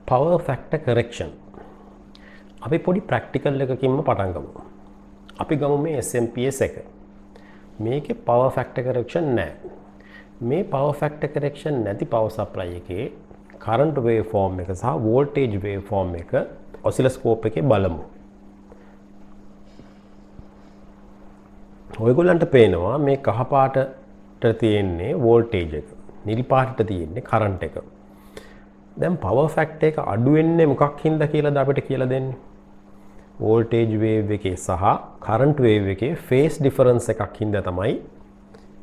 power factor correction. අපි පොඩි practical එකකින්ම පටන් ගමු. අපි ගමු මේ SMPS එක. මේකේ power factor correction නැහැ. මේ power factor correction නැති power supply එකේ current waveform එක සහ voltage waveform එක oscilloscope එකේ බලමු. ඔයගොල්ලන්ට පේනවා මේ කහ පාටට තියෙන්නේ voltage එක. නිල් පාටට තියෙන්නේ current එක. දැන් power factor එක අඩු වෙන්නේ මොකක් හින්දා කියලාද අපිට කියලා දෙන්නේ? voltage wave එකේ සහ current wave එකේ phase difference එකක් හින්දා තමයි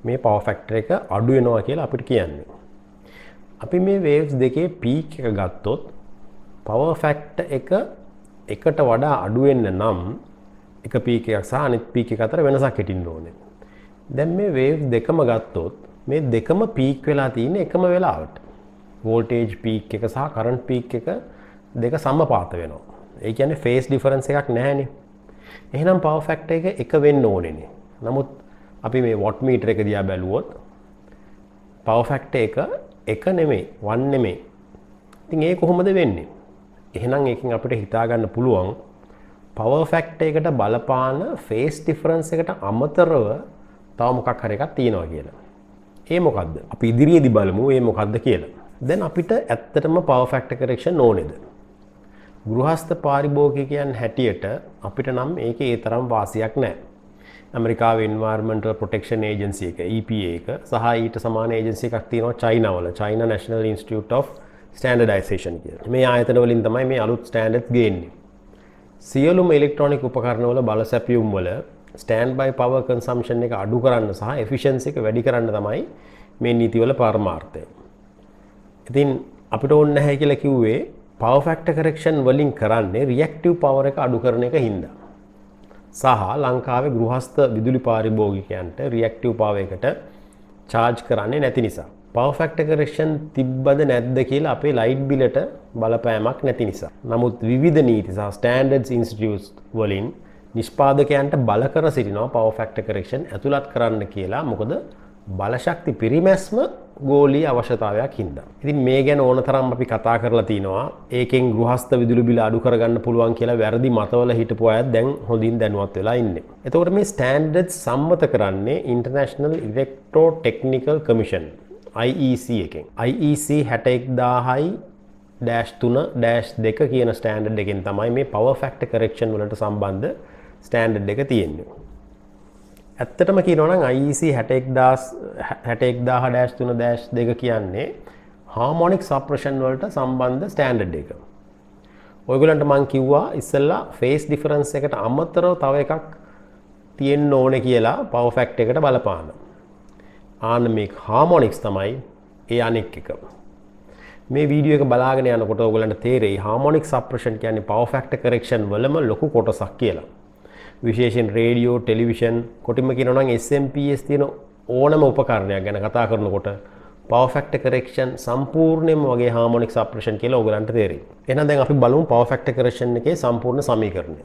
මේ power factor එක අඩු වෙනවා කියලා අපිට කියන්නේ. අපි මේ waves දෙකේ peak එක ගත්තොත් power factor එක එකට වඩා අඩු වෙන්න නම් එක peak එකක් සහ අනිත් peak එක අතර වෙනසක් හිටින්න ඕනේ. දැන් මේ waves දෙකම ගත්තොත් මේ දෙකම peak වෙලා තියෙන්නේ එකම වෙලාවට. voltage peak එක සහ current peak එක දෙක සමපාත වෙනවා. ඒ කියන්නේ phase difference එකක් නැහැනේ. එහෙනම් power factor එක එක වෙන්න ඕනේනේ. නමුත් අපි මේ watt meter එක දිහා බැලුවොත් power factor එක නෙමෙයි 1 නෙමෙයි. ඉතින් ඒ කොහොමද වෙන්නේ? එහෙනම් ඒකෙන් අපිට හිතා ගන්න පුළුවන් power factor එකට බලපාන phase difference එකට අමතරව තව මොකක් හරි එකක් තියෙනවා කියලා. ඒ මොකද්ද? අපි ඉදිරියේදී බලමු ඒ මොකද්ද කියලා. දැන් අපිට ඇත්තටම power factor correction ඕනේද? ගෘහස්ත පාරිභෝගිකයන් හැටියට අපිට නම් ඒකේ ඒ තරම් වාසියක් නැහැ. ඇමරිකාවේ Environmental Protection Agency එක EPA එක සහ ඊට සමාන ඒජන්සි එකක් තියෙනවා චයිනාවල China National Institute of Standardization කියලා. මේ ආයතන වලින් තමයි මේ අලුත් ස්ටෑන්ඩඩ්ස් ගේන්නේ. සියලුම ඉලෙක්ට්‍රොනික උපකරණ වල බල සැපයුම් වල standby power consumption එක අඩු කරන්න සහ efficiency එක වැඩි කරන්න තමයි මේ නීතිවල පරමාර්ථය. ඉතින් අපිට ඕනේ නැහැ කියලා කිව්වේ power factor correction වලින් කරන්නේ reactive power එක අඩු කරන එක හින්දා. සහ ලංකාවේ ගෘහස්ත විදුලි පාරිභෝගිකයන්ට reactive power එකට charge කරන්නේ නැති නිසා. power factor correction තිබ්බද නැද්ද කියලා අපේ light billට බලපෑමක් නැති නිසා. නමුත් විවිධ නීති සහ standards institutes වලින් නිෂ්පාදකයන්ට බල කර සිටිනවා power factor correction ඇතුළත් කරන්න කියලා. මොකද බලශක්ති පිරිමැස්ම ගෝලීය අවශ්‍යතාවයක් හින්දා. ඉතින් මේ ගැන ඕන තරම් අපි කතා කරලා තිනවා. ඒකෙන් ගෘහස්ත විදුලි බිල අඩු කරගන්න පුළුවන් කියලා වැරදි මතවල හිටපු අය දැන් හොඳින් දැනුවත් වෙලා ඉන්නේ. එතකොට මේ ස්ටෑන්ඩඩ්ස් සම්මත කරන්නේ International Electrotechnical Commission IEC එකෙන්. IEC 61000-3-2 කියන ස්ටෑන්ඩඩ් එකෙන් තමයි මේ power factor correction වලට සම්බන්ධ ස්ටෑන්ඩඩ් එක තියෙන්නේ. ඇත්තටම කියනවා නම් IEC 61000-3-2 කියන්නේ harmonic suppression වලට සම්බන්ධ ස්ටෑන්ඩඩ් එක. ඔයගොල්ලන්ට මම කිව්වා ඉස්සෙල්ලා phase difference එකට අමතරව තව එකක් තියෙන්න ඕනේ කියලා power factor එකට බලපාන. ආන්න මේ harmonics තමයි ඒ අනෙක් එක. මේ වීඩියෝ එක බලාගෙන යනකොට ඔයගොල්ලන්ට තේරෙයි harmonic suppression කියන්නේ power factor correction වලම ලොකු කොටසක් කියලා. විශේෂයෙන් රේඩියෝ ටෙලිවිෂන් කොටින්ම කියනවා නම් SMPS තියෙන ඕනම උපකරණයක් ගැන කතා කරනකොට power factor correction සම්පූර්ණයෙන්ම වගේ harmonic suppression කියලා ඔයගලන්ට තේරෙයි. එහෙනම් දැන් අපි බලමු power factor correction එකේ සම්පූර්ණ සමීකරණය.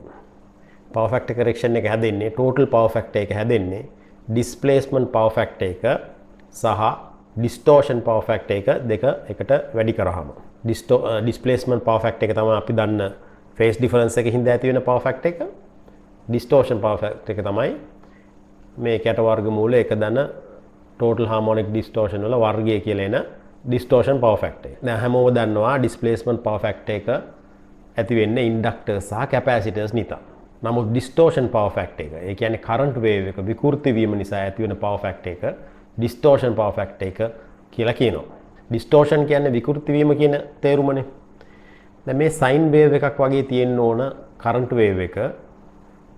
power factor correction එක හැදෙන්නේ total power factor එක හැදෙන්නේ displacement power factor එක සහ distortion power factor එක දෙක එකට වැඩි කරාම displacement power factor එක තමයි අපි දන්න phase difference එකකින් හින්දා ඇති වෙන power factor එක. distortion power factor එක තමයි මේ කැට වර්ගමූල 1 ධන total harmonic distortion වල වර්ගය කියලා එන distortion power factor එක. දැන් හැමෝම දන්නවා displacement power factor එක ඇති වෙන්නේ inductors සහ capacitors නිසා. නමුත් distortion power factor එක, ඒ කියන්නේ current wave එක විකෘති වීම නිසා ඇති වෙන power factor එක distortion power factor එක කියලා කියනවා. distortion කියන්නේ විකෘති වීම කියන තේරුමනේ. දැන් මේ sine wave එකක් වගේ තියෙන්න ඕන current wave එක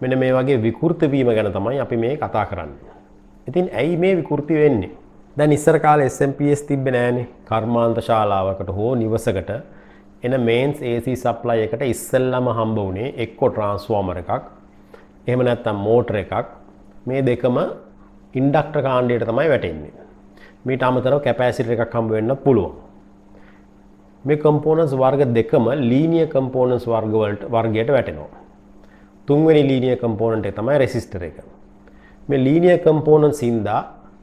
මෙන්න මේ වගේ විකෘති වීම ගැන තමයි අපි මේ කතා කරන්නේ. ඉතින් ඇයි මේ විකෘති වෙන්නේ? දැන් ඉස්සර කාලේ SMPS තිබ්බේ නෑනේ. කර්මාන්ත ශාලාවකට හෝ නිවසකට එන mains AC supply එකට ඉස්සෙල්ලාම හම්බ වුණේ එක්ක transformer එකක්, එහෙම නැත්නම් motor එකක්. මේ දෙකම inductor කාණ්ඩයට තමයි වැටෙන්නේ. මීට අමතරව capacitor එකක් හම්බ වෙන්නත් පුළුවන්. මේ components වර්ග දෙකම linear components වර්ගයට වැටෙනවා. තුන්වෙනි linear component එක තමයි resistor එක. මේ linear components හින්දා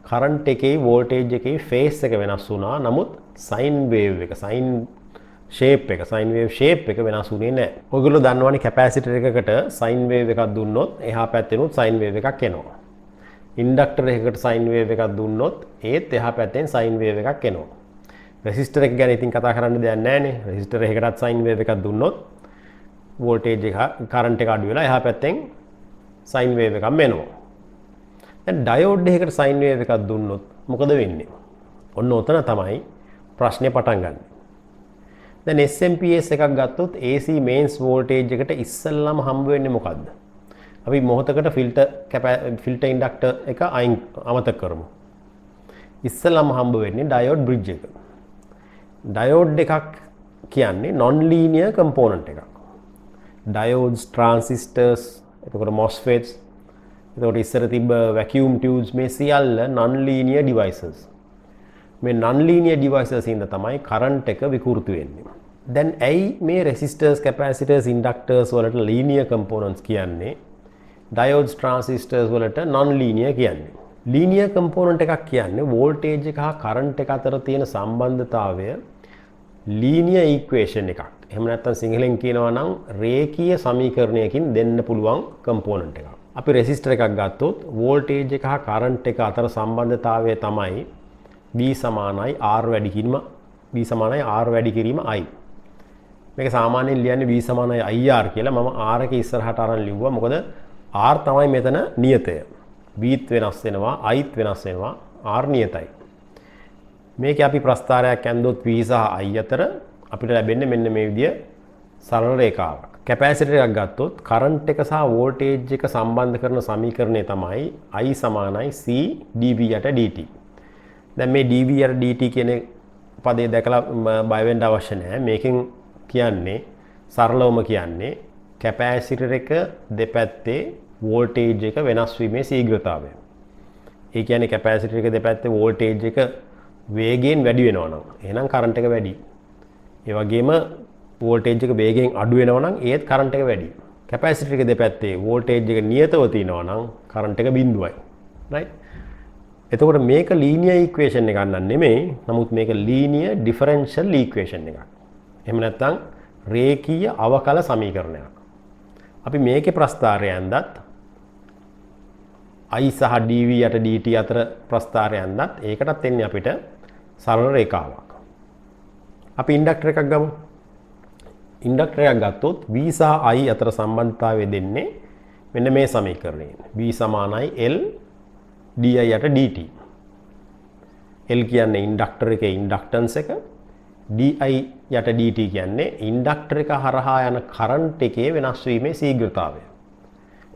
current එකේ voltage එකේ phase එක වෙනස් වුණා. නමුත් sine wave එක sine ෂේප් එක සයින් වේව් ෂේප් එක වෙනස් වුණේ නැහැ. ඔයගොල්ලෝ දන්නවනේ කැපැසිටර් එකකට සයින් වේව් එකක් දුන්නොත් එහා පැත්තෙනුත් සයින් වේව් එකක් එනවා. ඉන්ඩක්ටර් එකකට සයින් වේව් එකක් දුන්නොත් ඒත් එහා පැත්තෙන් සයින් වේව් එකක් එනවා. රෙසිස්ටර් එක ගැන ඉතින් කතා කරන්න දෙයක් නැහැ නේ. රෙසිස්ටර් එකකටත් සයින් වේව් එකක් දුන්නොත් වෝල්ටේජ් එක කරන්ට් එක අඩු වෙලා එහා පැත්තෙන් සයින් වේව් එකක් එනවා. දැන් ඩයෝඩ් එකකට සයින් වේව් එකක් දුන්නොත් මොකද වෙන්නේ? ඔන්න ඔතන තමයි ප්‍රශ්නේ පටන් ගන්න. දැන් SMPS එකක් ගත්තොත් AC mains voltage එකට ඉස්සෙල්ලාම හම්බ වෙන්නේ මොකද්ද? අපි මොහොතකට ෆිල්ටර් ඉන්ඩක්ටර් එක අමතක කරමු. ඉස්සෙල්ලාම හම්බ වෙන්නේ ඩයෝඩ් බ්‍රිජ් එක. ඩයෝඩ් එකක් කියන්නේ non linear component එකක්. diodes, transistors, එතකොට MOSFETs, එතකොට ඉස්සර තිබ්බ vacuum tubes මේ සියල්ල non linear devices. මේ non linear devices ඉඳ තමයි current එක විකෘති වෙන්නේ. දැන් ඇයි මේ resistors, capacitors, inductors වලට linear components කියන්නේ? diodes, transistors වලට non linear කියන්නේ? linear component එකක් කියන්නේ voltage එක හා current එක අතර තියෙන සම්බන්ධතාවය linear equation එකක්. එහෙම නැත්නම් සිංහලෙන් කියනවා නම් රේඛීය සමීකරණයකින් දෙන්න පුළුවන් component එකක්. අපි resistor එකක් ගත්තොත් voltage එක හා current එක අතර සම්බන්ධතාවය තමයි B සමානයි R වැඩි කිරීම B සමානයි R වැඩි කිරීම I. මේක සාමාන්‍යයෙන් ලියන්නේ B සමානයි IR කියලා. මම R එක ඉස්සරහට අරන් ලිව්වා. මොකද R තමයි මෙතන නියතය. Bත් වෙනස් වෙනවා, Iත් වෙනස් වෙනවා, R නියතයි. මේකේ අපි ප්‍රස්ථාරයක් ඇන්දොත් V සහ I අතර අපිට ලැබෙන්නේ මෙන්න මේ විදිය සරල රේඛාවක්. කැපැසිටර් එකක් ගත්තොත් කරන්ට් එක සහ වෝල්ටේජ් එක සම්බන්ධ කරන සමීකරණය තමයි I සමානයි C dV යට dt. දැන් මේ dV යට dt කියන පදේ දැකලා බය වෙන්න අවශ්‍ය නැහැ. මේකෙන් කියන්නේ සරලවම කියන්නේ කැපැසිටර් එක දෙපැත්තේ වෝල්ටේජ් එක වෙනස් වීමේ ශීඝ්‍රතාවය. ඒ කියන්නේ කැපැසිටර් එක දෙපැත්තේ වෝල්ටේජ් එක වේගයෙන් වැඩි වෙනවා නම් එහෙනම් කරන්ට් එක වැඩි. ඒ වගේම වෝල්ටේජ් එක වේගයෙන් අඩු වෙනවා නම් ඒත් කරන්ට් එක වැඩි. කැපැසිටර් එක දෙපැත්තේ වෝල්ටේජ් එක නියතව තියෙනවා නම් කරන්ට් එක බිඳුවයි. right? එතකොට මේක linear equation එකක් නෙමෙයි. නමුත් මේක linear differential equation එකක්. එහෙම නැත්නම් රේඛීය අවකල සමීකරණයක්. අපි මේකේ ප්‍රස්ථාරය ඇඳත් I සහ dV යට dt අතර ප්‍රස්ථාරය ඇඳත් ඒකටත් එන්නේ අපිට සරල රේඛාවක්. අපි ඉන්ඩක්ටර් එකක් ගමු. ඉන්ඩක්ටර් එකක් ගත්තොත් V සහ I අතර සම්බන්ධතාවය දෙන්නේ මෙන්න මේ සමීකරණයෙන්. V සමානයි L di යට dt. L කියන්නේ ඉන්ඩක්ටර් එකේ ඉන්ඩක්ටන්ස් එක. di යට dt කියන්නේ ඉන්ඩක්ටර් එක හරහා යන කරන්ට් එකේ වෙනස් වීමේ ශීඝ්‍රතාවය.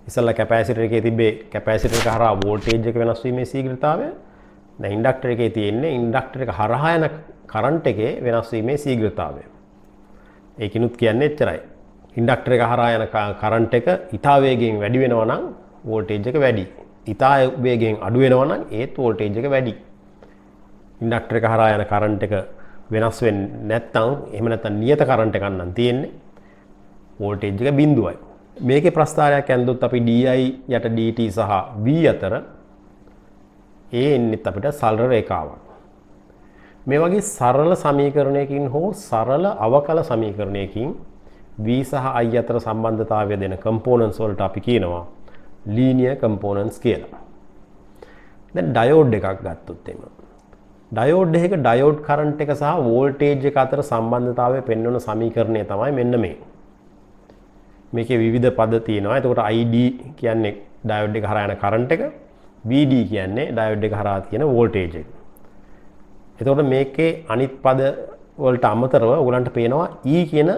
ඉස්සෙල්ලා කැපැසිටර් එකේ තිබ්බේ කැපැසිටර් එක හරහා වෝල්ටේජ් එක වෙනස් වීමේ ශීඝ්‍රතාවය. දැන් ඉන්ඩක්ටර් එකේ තියෙන්නේ ඉන්ඩක්ටර් එක හරහා යන කරන්ට් එකේ වෙනස් වීමේ ශීඝ්‍රතාවය. ඒකිනුත් කියන්නේ එච්චරයි. ඉන්ඩක්ටර් එක හරහා යන කරන්ට් එක ඉතා වේගයෙන් වැඩි වෙනවා නම් වෝල්ටේජ් එක වැඩි. ඉතා වේගයෙන් අඩු වෙනවා නම් ඒත් වෝල්ටේජ් එක වැඩි. ඉන්ඩක්ටර් එක හරහා යන කරන්ට් එක වෙනස් වෙන්නේ නැත්නම් එහෙම නැත්නම් නියත කරන්ට් එකක් නම් තියෙන්නේ වෝල්ටේජ් එක බිඳුවයි. මේකේ ප්‍රස්ථාරයක් ඇන්දොත් අපි di යට dt සහ V අතර එන්නෙත් අපිට සරල රේඛාවක්. මේ වගේ සරල සමීකරණයකින් හෝ සරල අවකල සමීකරණයකින් V සහ I අතර සම්බන්ධතාවය දෙන components වලට අපි කියනවා linear components කියලා. දැන් ඩයෝඩ් එකක් ගත්තොත් එimhe. ඩයෝඩ් එකක ඩයෝඩ් කරන්ට් එක සහ වෝල්ටේජ් එක අතර සම්බන්ධතාවය පෙන්වන සමීකරණය තමයි මෙන්න මේ. මේකේ විවිධ පද තියෙනවා. එතකොට ID කියන්නේ ඩයෝඩ් එක හරහා යන කරන්ට් එක, VD කියන්නේ ඩයෝඩ් එක හරහා තියෙන වෝල්ටේජ් එක. එතකොට මේකේ අනිත් පද වලට අමතරව ඔයගලන්ට පේනවා E කියන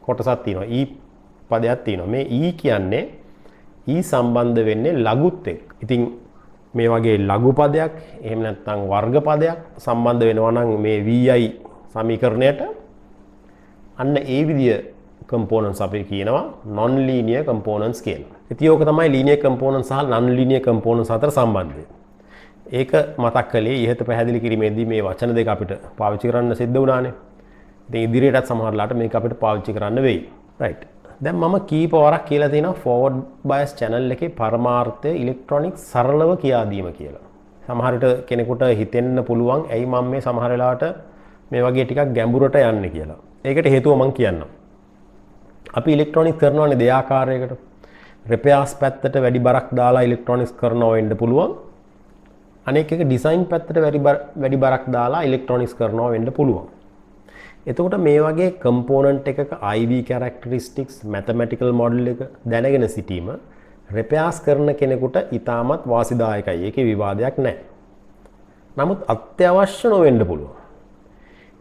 කොටසක් තියෙනවා. E පදයක් තියෙනවා. මේ E කියන්නේ E සම්බන්ධ වෙන්නේ ලඝුත් එක්ක. ඉතින් මේ වගේ ලඝු පදයක් එහෙම නැත්නම් වර්ග පදයක් සම්බන්ධ වෙනවා නම් මේ VI සමීකරණයට අන්න ඒ විදිය components අපි කියනවා non linear components කියලා. ඉතින් ඕක තමයි linear components සහ non linear components අතර සම්බන්ධය. ඒක මතක් කළේ ඉහත පැහැදිලි කිරීමේදී මේ වචන දෙක අපිට පාවිච්චි කරන්න සිද්ධ වුණානේ. ඉතින් ඉදිරියටත් සමහරලාට මේක අපිට පාවිච්චි කරන්න වෙයි. right. දැන් මම කීප වරක් කියලා තියෙනවා forward bias channel එකේ පරමාර්ථය ඉලෙක්ට්‍රොනික සරලව කියා දීම කියලා. සමහර විට කෙනෙකුට හිතෙන්න පුළුවන් ඇයි මම මේ සමහර වෙලාවට මේ වගේ ටිකක් ගැඹුරට යන්නේ කියලා. ඒකට හේතුව මම කියන්නම්. අපි ඉලෙක්ට්‍රොනික්ස් කරනවානේ දෙආකාරයකට. රිපෙයාර්ස් පැත්තට වැඩි බරක් දාලා ඉලෙක්ට්‍රොනික්ස් කරනවා වෙන්න පුළුවන්. අනෙක් එක ඩිසයින් පැත්තට වැඩි බරක් දාලා ඉලෙක්ට්‍රොනික්ස් කරනවා වෙන්න පුළුවන්. එතකොට මේ වගේ කම්පෝනන්ට් එකක IV characteristics mathematical model එක දැනගෙන සිටීම රිපෙයාර්ස් කරන කෙනෙකුට ඉතාමත් වාසිදායකයි. ඒකේ විවාදයක් නැහැ. නමුත් අත්‍යවශ්‍ය නොවෙන්න පුළුවන්.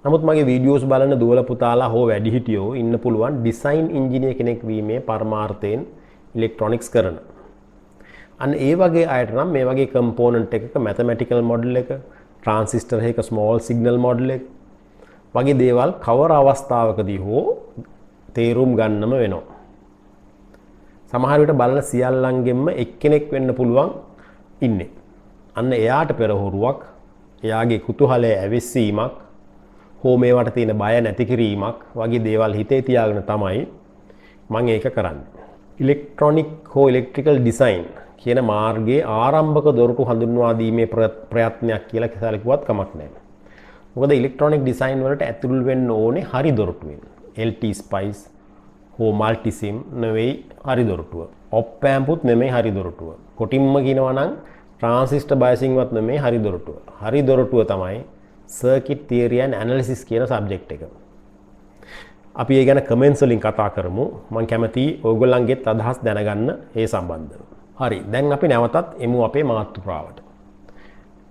නමුත් මගේ වීඩියෝස් බලන දුවල පුතාලා හෝ වැඩිහිටියෝ ඉන්න පුළුවන් ඩිසයින් ඉංජිනේර කෙනෙක් වීමේ පරමාර්ථයෙන් ඉලෙක්ට්‍රොනික්ස් කරන. අන්න ඒ වගේ අයට නම් මේ වගේ කම්පෝනන්ට් එකක මැතමැටිකල් මොඩල් එක, ට්‍රාන්සිස්ටර් එකක ස්මෝල් සිග්නල් මොඩල් එක වගේ දේවල් කවර අවස්ථාවකදී හෝ තේරුම් ගන්නම වෙනවා. සමහර විට බලන සියල්ලන්ගෙන්ම එක්කෙනෙක් වෙන්න පුළුවන් ඉන්නේ. අන්න එයාට පෙරහුරුවක්, එයාගේ කුතුහලයේ ඇවිස්සීමක් හෝ මේවට තියෙන බය නැති කිරීමක් වගේ දේවල් හිතේ තියාගෙන තමයි මම ඒක කරන්නේ. ඉලෙක්ට්‍රොනික් හෝ ඉලෙක්ට්‍රිකල් ඩිසයින් කියන මාර්ගයේ ආරම්භක දොරටු හඳුන්වා දීමේ ප්‍රයත්නයක් කියලා කතාලකුවත් කමක් නැහැ. මොකද ඉලෙක්ට්‍රොනික් ඩිසයින් වලට ඇතුළු වෙන්න ඕනේ හරි දොරටුවෙන්. LT ස්පයිස් හෝ මල්ටිසිම් නෙවෙයි හරි දොරටුව. ඔප් ඇම්පුත් නෙමෙයි හරි දොරටුව. කොටින්ම කියනවා නම් ට්‍රාන්සිස්ටර් බයසින් වත් නෙමෙයි හරි දොරටුව. හරි දොරටුව තමයි සර්කිට් තියරි ඇන්ඩ් ඇනලිසිස් කියන සබ්ජෙක්ට් එක. අපි ඒ ගැන කමෙන්ට්ස් වලින් කතා කරමු. මම කැමතියි ඔයගොල්ලන්ගේත් අදහස් දැනගන්න ඒ සම්බන්ධව. හරි, දැන් අපි නැවතත් එමු අපේ මාතෘකාවට.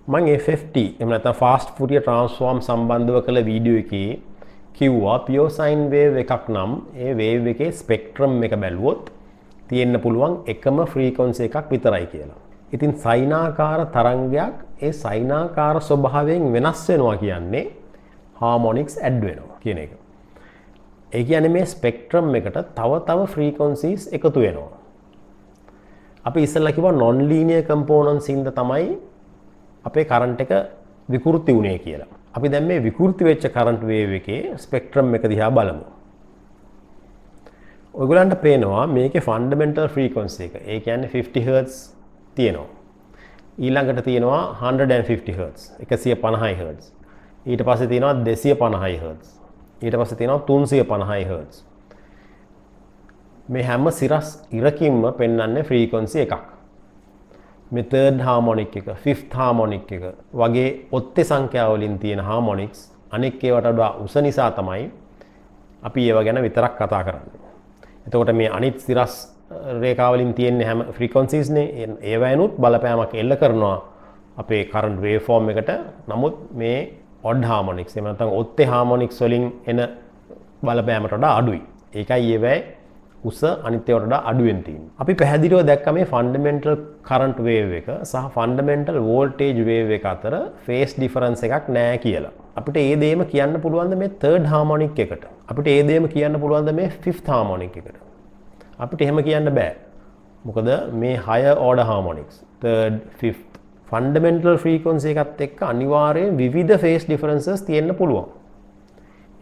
මම FFT එහෙම නැත්නම් ෆාස්ට් ෆුරියර් ට්‍රාන්ස්ෆෝම් සම්බන්ධව කළ වීඩියෝ එකේ කිව්වා පියෝ සයින් වේව් එකක් නම් ඒ වේව් එකේ ස්පෙක්ට්‍රම් එක බැලුවොත් තියෙන්න පුළුවන් එකම ෆ්‍රීකවන්සි එකක් විතරයි කියලා. ඉතින් සයිනාකාර තරංගයක් ඒ සයිනාකාර ස්වභාවයෙන් වෙනස් වෙනවා කියන්නේ හාමොනික්ස් ඇඩ් වෙනවා කියන එක. ඒ කියන්නේ මේ ස්පෙක්ට්‍රම් එකට තව ෆ්‍රීකවන්සිස් එකතු වෙනවා. අපි ඉස්සෙල්ලා කිව්වා non linear components ඉඳ තමයි අපේ කරන්ට් එක විකෘති වුණේ කියලා. අපි දැන් මේ විකෘති වෙච්ච කරන්ට් වේව් එකේ ස්පෙක්ට්‍රම් එක දිහා බලමු. ඔයගොල්ලන්ට පේනවා මේකේ ෆන්ඩමෙන්ටල් ෆ්‍රීකවන්සි එක. ඒ කියන්නේ 50 Hz තියෙනවා. ඊළඟට තියෙනවා 150 Hz, 150 Hz. ඊට පස්සේ තියෙනවා 250 Hz. ඊට පස්සේ තියෙනවා 350 Hz. මේ හැම සිරස් ඉරකින්ම පෙන්වන්නේ ෆ්‍රීකවන්සි එකක්. මේ third harmonic එක, fifth harmonic එක වගේ ඔත්තේ සංඛ්‍යා වලින් තියෙන harmonics අනෙක් ඒවට වඩා උස නිසා තමයි අපි ඒව ගැන විතරක් කතා කරන්නේ. එතකොට මේ අනිත් සිරස් රේඛා වලින් තියෙන හැම frequencies නේ ඒවයිනුත් බලපෑමක් එල්ල කරනවා අපේ current waveform එකට. නමුත් මේ odd harmonics එහෙම නැත්නම් ඔත්තේ harmonics වලින් එන බලපෑමට වඩා අඩුයි. ඒකයි ඒවයි උස අනිත් ඒවාට වඩා අඩුවෙන් තියෙන්නේ. අපි පැහැදිලිව දැක්ක මේ ෆන්ඩමෙන්ටල් කරන්ට් වේව් එක සහ ෆන්ඩමෙන්ටල් වෝල්ටේජ් වේව් එක අතර ෆේස් ඩිෆරන්ස් එකක් නැහැ කියලා. අපිට ඒ දෙයම කියන්න පුළුවන්ද මේ third harmonic එකට? අපිට ඒ දෙයම කියන්න පුළුවන්ද මේ fifth harmonic එකට? අපිට එහෙම කියන්න බෑ. මොකද මේ higher order harmonics third fifth fundamental frequency එකත් එක්ක අනිවාර්යයෙන් විවිධ phase differences තියෙන්න පුළුවන්.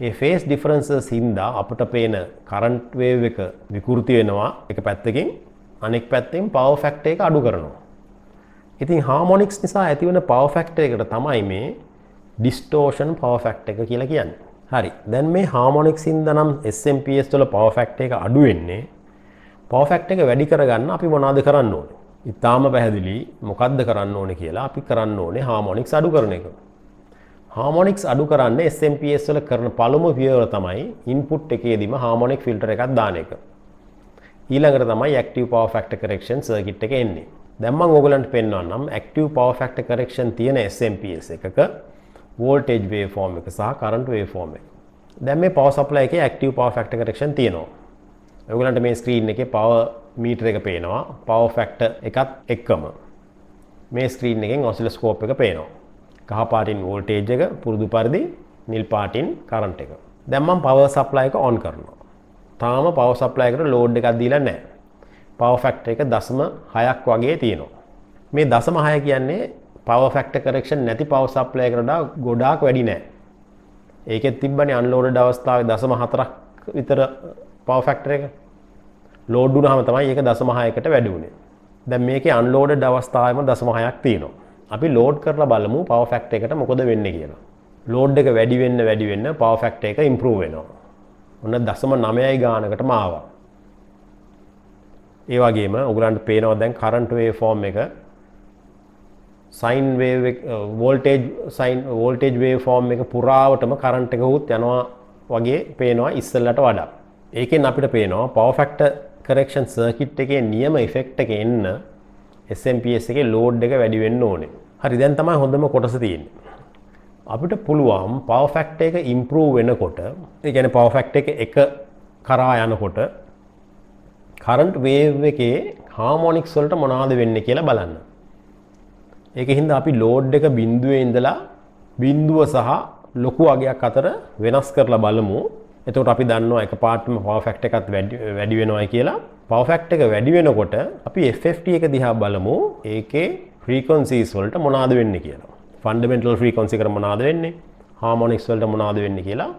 ඒ phase differences හින්දා අපිට පේන current wave එක විකෘති වෙනවා එක පැත්තකින්, අනෙක් පැත්තෙන් power factor එක අඩු කරනවා. ඉතින් harmonics නිසා ඇතිවන power factor එකට තමයි මේ distortion power factor එක කියලා කියන්නේ. හරි. දැන් මේ harmonics හින්දා නම් SMPS වල power factor එක අඩු වෙන්නේ. power factor එක වැඩි කරගන්න අපි මොනවද කරන්න ඕනේ? ඉතාලම පැහැදිලි මොකද්ද කරන්න ඕනේ කියලා. අපි කරන්න ඕනේ harmonics අඩු කරන එක. harmonics අඩු කරන්න SMPS වල කරන පළමු පියවර තමයි input එකේදීම harmonic filter එකක් දාන එක. ඊළඟට තමයි active power factor correction circuit එක එන්නේ. දැන් මම ඔයගලන්ට පෙන්වන්නම් active power factor correction තියෙන SMPS එකක voltage waveform එක සහ current waveform එක. දැන් මේ power supply එකේ active power factor correction තියෙනවා. ඔයගලන්ට මේ screen එකේ power meter එක පේනවා. power factor එකත් එක්කම මේ screen එකෙන් oscilloscope එක පේනවා. කහ පාටින් voltage එක, පුරුදු පරිදි නිල් පාටින් current එක. දැන් මම power supply එක on කරනවා. තාම power supply එකට load එකක් දීලා නැහැ. power factor එක 0.6ක් වගේ තියෙනවා. මේ 0.6 කියන්නේ power factor correction නැති power supply එකට වඩා ගොඩාක් වැඩි නෑ. ඒකෙත් තිබ්බනේ unloaded අවස්ථාවේ 0.4ක් විතර power factor එක. load වුණාම තමයි ඒක 0.6කට වැඩි වුනේ. දැන් මේකේ unloaded අවස්ථාවෙම 0.6ක් තියෙනවා. අපි load කරලා බලමු power factor එකට මොකද වෙන්නේ කියලා. load එක වැඩි වෙන්න power factor එක improve වෙනවා. ඔන්න 0.9යි ගානකටම ආවා. ඒ වගේම ඔයගලන්ට පේනවා දැන් කරන්ට් වේව් ෆෝම් එක sign wave voltage wave form එක පුරාවටම කරන්ට් එක උත් යනවා වගේ පේනවා ඉස්සෙල්ලට වඩා. ඒකෙන් අපිට පේනවා පවර් ෆැක්ටර් කරෙක්ෂන් සර්කිට් එකේ නියම ඉෆෙක්ට් එක එන්න SMPS එකේ ලෝඩ් එක වැඩි වෙන්න ඕනේ. හරි දැන් තමයි හොඳම කොටස තියෙන්නේ. අපිට පුළුවන් පවර් ෆැක්ටර් එක ඉම්ප්‍රූව් වෙනකොට ඒ කියන්නේ පවර් ෆැක්ටර් එක කරා යනකොට කරන්ට් වේව් එකේ හාමොනික්ස් වලට මොනවද වෙන්නේ කියලා බලන්න. ඒකින්ද අපි ලෝඩ් එක බිඳුවේ ඉඳලා බිඳුව සහ ලොකු අගයක් අතර වෙනස් කරලා බලමු. එතකොට අපි දන්නවා එකපාරටම පවර් ෆැක්ටර් එකත් වැඩි වෙනවායි කියලා. පවර් ෆැක්ටර් එක වැඩි වෙනකොට අපි FFT එක දිහා බලමු. ඒකේ ෆ්‍රීකවන්සිස් වලට මොනවද වෙන්නේ කියලා. ෆන්ඩමෙන්ටල් ෆ්‍රීකවන්සි එකට මොනවද වෙන්නේ? හාමොනික්ස් වලට මොනවද වෙන්නේ කියලා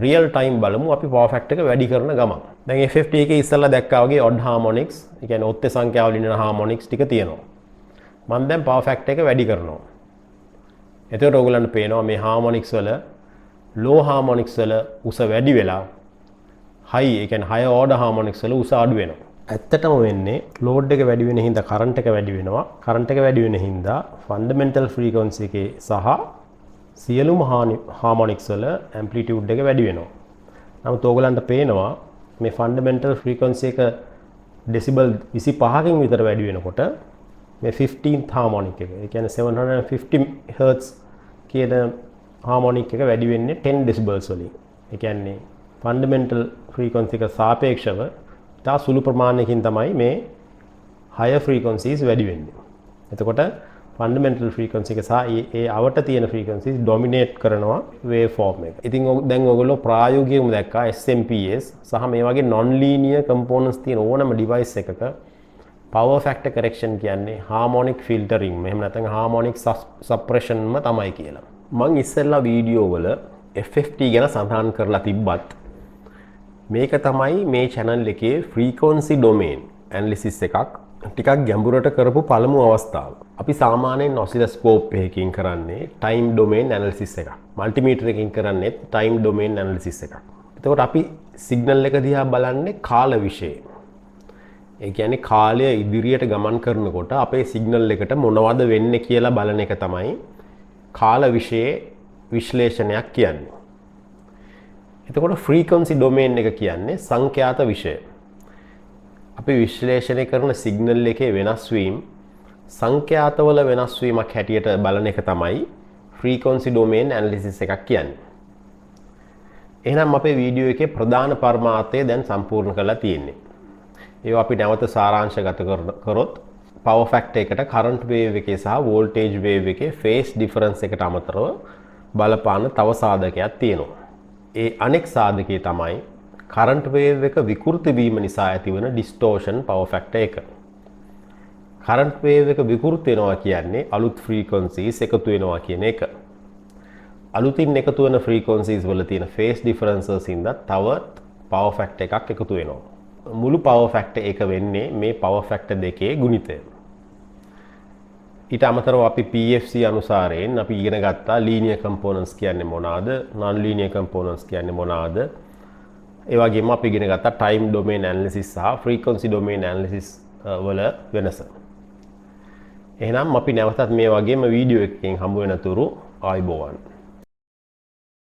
රියල් ටයිම් බලමු අපි පවර් ෆැක්ටර් එක වැඩි කරන ගමන්. දැන් FFT එකේ ඉස්සෙල්ලා දැක්කා වගේ ඔඩ් හාමොනික්ස්, ඒ කියන්නේ ඔත්තේ සංඛ්‍යාව වලින් එන හාමොනික්ස් ටික තියෙනවා. මම දැන් පවර් ෆැක්ටර් එක වැඩි කරනවා. එතකොට ඔයගලන්ට පේනවා මේ හාමොනික්ස් වල ලෝ හාමොනික්ස් වල උස වැඩි වෙලා හයි, ඒ කියන්නේ හය ඕඩර් හාමොනික්ස් වල උස අඩු වෙනවා. ඇත්තටම වෙන්නේ ලෝඩ් එක වැඩි වෙන හින්දා කරන්ට් එක වැඩි වෙනවා. කරන්ට් එක වැඩි වෙන හින්දා ෆන්ඩමෙන්ටල් ෆ්‍රීකවන්සි එකේ සහ සියලුම හාමොනික්ස් වල ඇම්ප්ලිටියුඩ් එක වැඩි වෙනවා. නමුත් ඕගලන්ට පේනවා මේ ෆන්ඩමෙන්ටල් ෆ්‍රීකවන්සි එක ඩෙසිබල් 25කින් විතර වැඩි වෙනකොට මේ 15th හාමොනික් එක, ඒ කියන්නේ 750 Hz කියන හාමොනික් එක වැඩි වෙන්නේ 10 decibels වලින්. ඒ කියන්නේ ෆන්ඩමෙන්ටල් ෆ්‍රීකවන්සි එක සාපේක්ෂව තා සුළු ප්‍රමාණයකින් තමයි මේ higher frequencies වැඩි වෙන්නේ. එතකොට ෆන්ඩමෙන්ටල් ෆ්‍රීකවන්සි එක සහ ඒ අවට තියෙන ෆ්‍රීකවන්සිස් ඩොමිනේට් කරනවා වේව් ෆෝම් එක. ඉතින් දැන් ඔයගොල්ලෝ ප්‍රායෝගිකවම දැක්කා SMPS සහ මේ වගේ non linear components තියෙන ඕනම device එකක power factor correction කියන්නේ harmonic filtering මෙහෙම නැත්නම් harmonic suppression ම තමයි කියලා. මම ඉස්සෙල්ලා වීඩියෝ වල FFT ගැන සඳහන් කරලා තිබ්බත් මේක තමයි මේ channel එකේ frequency domain analysis එකක් ටිකක් ගැඹුරට කරපු පළමු අවස්ථාව. අපි සාමාන්‍යයෙන් oscilloscope එකකින් කරන්නේ time domain analysis එකක්. multimeter එකකින් කරන්නේ time domain analysis එකක්. එතකොට අපි signal එක දිහා බලන්නේ කාල විශේෂ. ඒ කියන්නේ කාලය ඉදිරියට ගමන් කරනකොට අපේ සිග්නල් එකට මොනවද වෙන්නේ කියලා බලන එක තමයි කාල විශේෂ විශ්ලේෂණයක් කියන්නේ. එතකොට frequency domain එක කියන්නේ සංඛ්‍යාත විෂය. අපි විශ්ලේෂණය කරන සිග්නල් එකේ වෙනස් වීම සංඛ්‍යාතවල වෙනස් වීමක් හැටියට බලන එක තමයි frequency domain analysis එකක් කියන්නේ. එහෙනම් අපේ වීඩියෝ එකේ ප්‍රධාන පරමාර්ථය දැන් සම්පූර්ණ කරලා තියෙන්නේ. ඒවා අපි නැවත සාරාංශගත කරොත් power factor එකට current wave එකේ සහ voltage wave එකේ phase difference එකට අමතරව බලපාන තව සාධකයක් තියෙනවා. ඒ අනෙක් සාධකය තමයි current wave එක විකෘති වීම නිසා ඇතිවන distortion power factor එක. current wave එක විකෘති වෙනවා කියන්නේ අලුත් frequencies එකතු වෙනවා කියන එක. අලුතින් එකතු වෙන frequencies වල තියෙන phase differences හින්දා තවත් power factor එකක් එකතු වෙනවා. මුළු power factor එක වෙන්නේ මේ power factor දෙකේ ගුණිතය. ඊට අමතරව අපි PFC අනුසාරයෙන් අපි ඉගෙන ගත්තා linear components කියන්නේ මොනවාද, non linear components කියන්නේ මොනවාද. ඒ වගේම අපි ඉගෙන ගත්තා time domain analysis සහ frequency domain analysis වල වෙනස. එහෙනම් අපි නැවතත් මේ වගේම වීඩියෝ එකකින් හමු වෙන තුරු ආයුබෝවන්.